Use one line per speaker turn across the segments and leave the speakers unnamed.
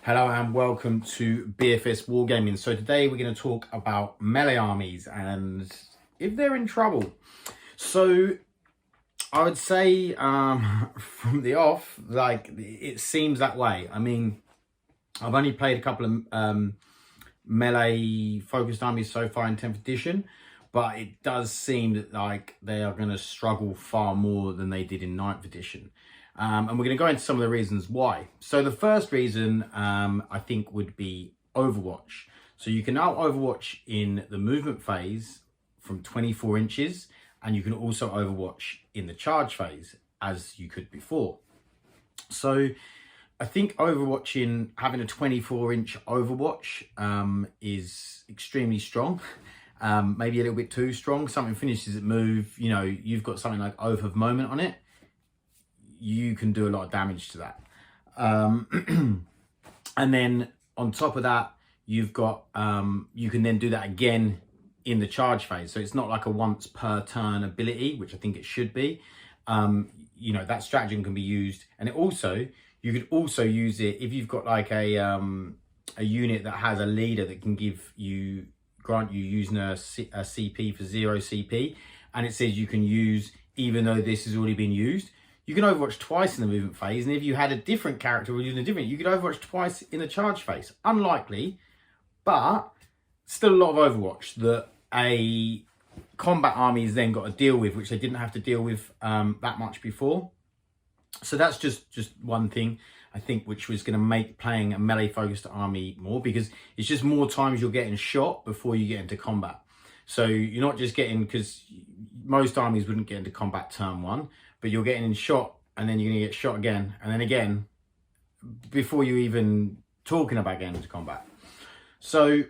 Hello and welcome to BFS Wargaming. So today we're going to talk about melee armies and if they're in trouble. So I would say from the off, like, it seems that way. I mean, I've only played a couple of melee focused armies so far in 10th edition, but it does seem that like they are going to struggle far more than they did in 9th edition. And we're going to go into some of the reasons why. So the first reason I think would be Overwatch. So you can now Overwatch in the movement phase from 24 inches, and you can also Overwatch in the charge phase as you could before. So I think Overwatching, having a 24-inch Overwatch is extremely strong. Maybe a little bit too strong. Something finishes at move, you know, you've got something like Oath of Moment on it, you can do a lot of damage to that. And then on top of that, you've got, you can then do that again in the charge phase. So it's not like a once per turn ability, which I think it should be. You know, that stratagem can be used. And it also, you could also use it if you've got like a unit that has a leader that can grant you using a CP for 0 CP. And it says you can use, even though this has already been used, you can Overwatch twice in the movement phase, and if you had a different character or using a different, you could Overwatch twice in the charge phase. Unlikely, but still a lot of Overwatch that a combat army has then got to deal with, which they didn't have to deal with that much before. So that's just one thing, I think, which was going to make playing a melee-focused army more, because it's just more times you're getting shot before you get into combat. So you're not just getting, because most armies wouldn't get into combat turn one, but you're getting in shot, and then you're going to get shot again, and then again, before you're even talking about getting into combat. So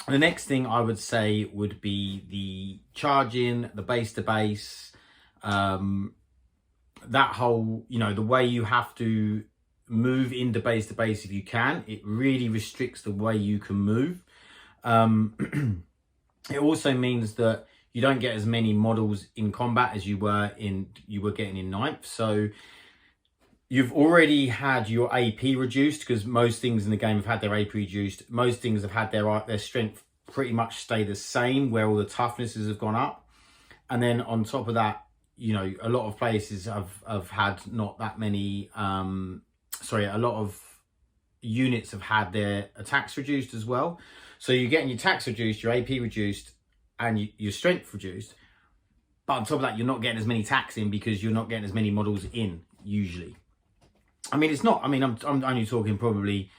the next thing I would say would be the charging, the base to base, that whole, you know, the way you have to move into base to base if you can, it really restricts the way you can move. It also means that you don't get as many models in combat as you were getting in 9th. So you've already had your AP reduced, because most things in the game have had their AP reduced. Most things have had their strength pretty much stay the same, where all the toughnesses have gone up. And then on top of that, you know, a lot of places have had not that many, a lot of units have had their attacks reduced as well. So you're getting your attacks reduced, your AP reduced, and your strength reduced. But on top of that, you're not getting as many attacks in, because you're not getting as many models in, usually. I mean, it's not, I mean, I'm only talking probably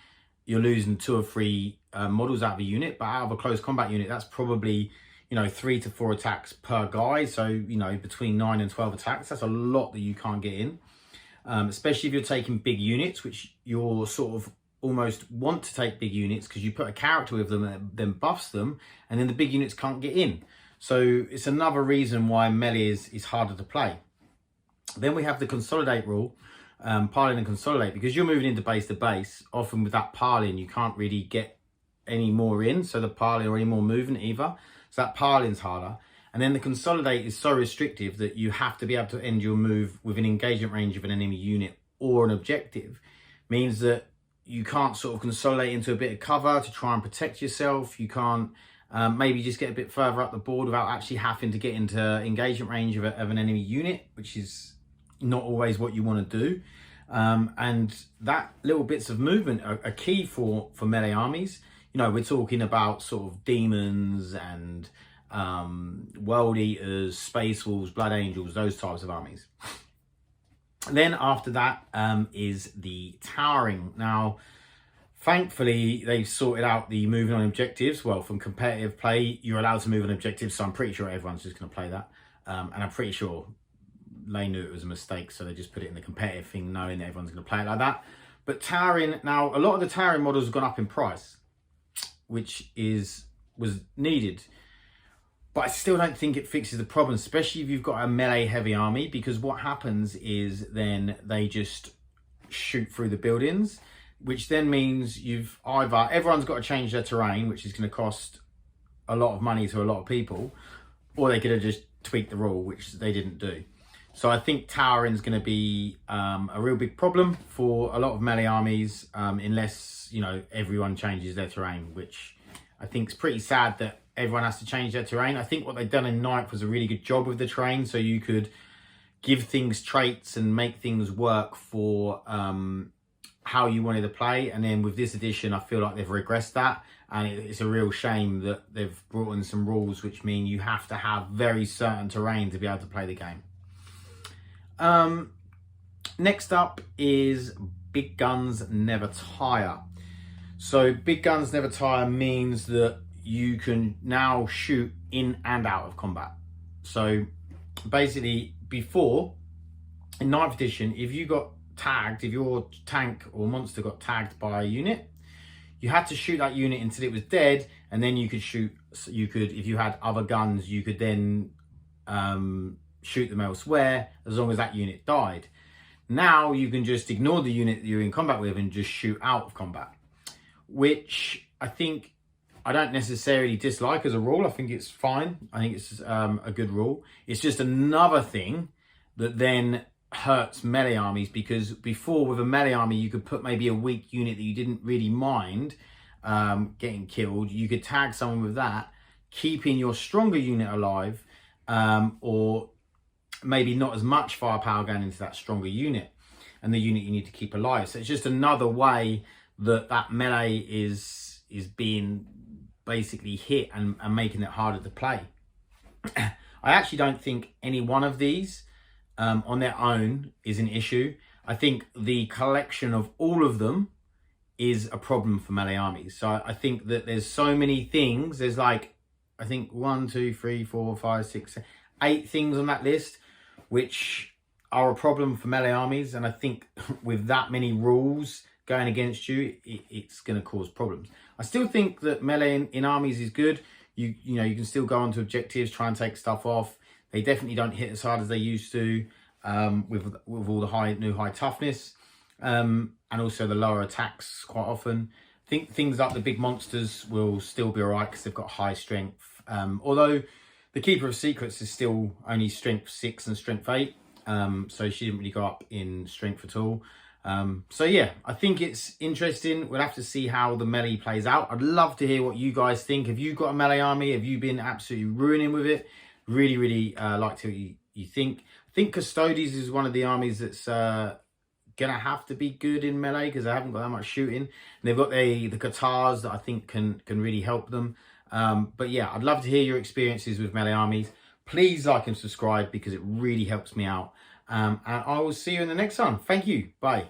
you're losing 2 or 3 models out of a unit, but out of a close combat unit, that's probably, you know, 3 to 4 attacks per guy. So, you know, between 9 and 12 attacks, that's a lot that you can't get in. Especially if you're taking big units, which you're sort of almost want to take big units, because you put a character with them and then buffs them, and then the big units can't get in. So it's another reason why melee is harder to play. Then we have the consolidate rule, piling and consolidate, because you're moving into base to base. Often with that piling, you can't really get any more in, so the piling or any more movement either. So that piling's harder. And then the consolidate is so restrictive that you have to be able to end your move within engagement range of an enemy unit or an objective. Means that you can't sort of consolidate into a bit of cover to try and protect yourself. You can't maybe just get a bit further up the board without actually having to get into engagement range of an enemy unit, which is not always what you want to do. And that little bits of movement are key for melee armies. You know, we're talking about sort of demons and world eaters, space wolves, blood angels, those types of armies. Then after that is the towering. Now, thankfully, they've sorted out the moving on objectives. Well, from competitive play, you're allowed to move on objectives, so I'm pretty sure everyone's just going to play that. And I'm pretty sure they knew it was a mistake, so they just put it in the competitive thing, knowing that everyone's going to play it like that. But towering, now, a lot of the towering models have gone up in price, which was needed. But I still don't think it fixes the problem, especially if you've got a melee heavy army, because what happens is then they just shoot through the buildings, which then means you've either, everyone's got to change their terrain, which is going to cost a lot of money to a lot of people, or they could have just tweaked the rule, which they didn't do. So I think towering is going to be a real big problem for a lot of melee armies, unless, you know, everyone changes their terrain, which I think is pretty sad that everyone has to change their terrain. I think what they've done in 9th was a really good job with the terrain, so you could give things traits and make things work for how you wanted to play. And then with this edition, I feel like they've regressed that, and it's a real shame that they've brought in some rules which mean you have to have very certain terrain to be able to play the game. Next up is big guns never tire. So big guns never tire means that you can now shoot in and out of combat. So basically, before in 9th edition, if you got tagged, if your tank or monster got tagged by a unit, you had to shoot that unit until it was dead, and then you could shoot. You could, if you had other guns, you could then shoot them elsewhere as long as that unit died. Now you can just ignore the unit that you're in combat with and just shoot out of combat, which I don't necessarily dislike as a rule. I think it's fine. I think it's a good rule. It's just another thing that then hurts melee armies, because before with a melee army you could put maybe a weak unit that you didn't really mind getting killed. You could tag someone with that, keeping your stronger unit alive, or maybe not as much firepower going into that stronger unit and the unit you need to keep alive. So it's just another way that melee is being basically hit and making it harder to play. I actually don't think any one of these on their own is an issue. I think the collection of all of them is a problem for melee armies. So I think that there's so many things. There's like, I think 1, 2, 3, 4, 5, 6, 8 things on that list which are a problem for melee armies. And I think with that many rules going against you, it's going to cause problems. I still think that melee in armies is good. You know, you can still go onto objectives, try and take stuff off. They definitely don't hit as hard as they used to, with all the new high toughness, and also the lower attacks quite often. I think things like the big monsters will still be alright because they've got high strength. Although the Keeper of Secrets is still only strength 6 and strength 8, so she didn't really go up in strength at all. So yeah, I think it's interesting. We'll have to see how the melee plays out. I'd love to hear what you guys think. Have you got a melee army? Have you been absolutely ruining with it? Really like to hear what you think. I think Custodes is one of the armies that's gonna have to be good in melee because they haven't got that much shooting. And they've got the Katars that I think can really help them. But yeah, I'd love to hear your experiences with melee armies. Please like and subscribe because it really helps me out. And I will see you in the next one. Thank you. Bye.